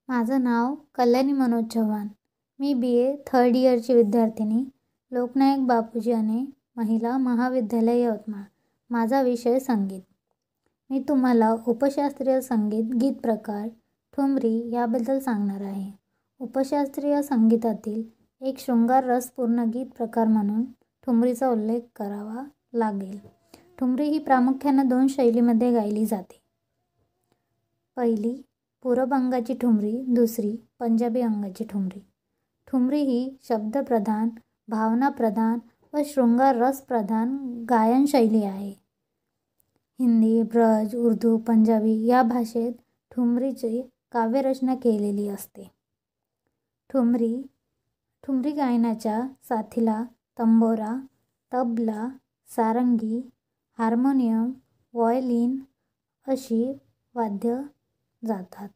माझं नाव कल्याणी मनोज चव्हाण. मी BA third इयरची विद्यार्थिनी, लोकनायक बापूजी अने महिला महाविद्यालय यवतमाळ. माझा विषय संगीत. मी तुम्हाला उपशास्त्रीय संगीत गीत प्रकार ठुमरी याबद्दल सांगणार आहे. उपशास्त्रीय संगीतातील एक शृंगार रसपूर्ण गीत प्रकार म्हणून ठुमरीचा उल्लेख करावा लागेल. ठुमरी ही प्रामुख्याने 2 शैलीमध्ये गायली जाते. पहिली पूरब अंगाची ठुमरी, दुसरी पंजाबी अंगाची ठुमरी. ठुमरी ही शब्दप्रधान, भावनाप्रधान व शृंगार रसप्रधान गायनशैली आहे. हिंदी, ब्रज, उर्दू, पंजाबी या भाषेत ठुमरीची काव्यरचना केलेली असते. ठुमरी गायनाच्या साथीला तंबोरा, तबला, सारंगी, हार्मोनियम, व्हायोलिन अशी वाद्य जातात.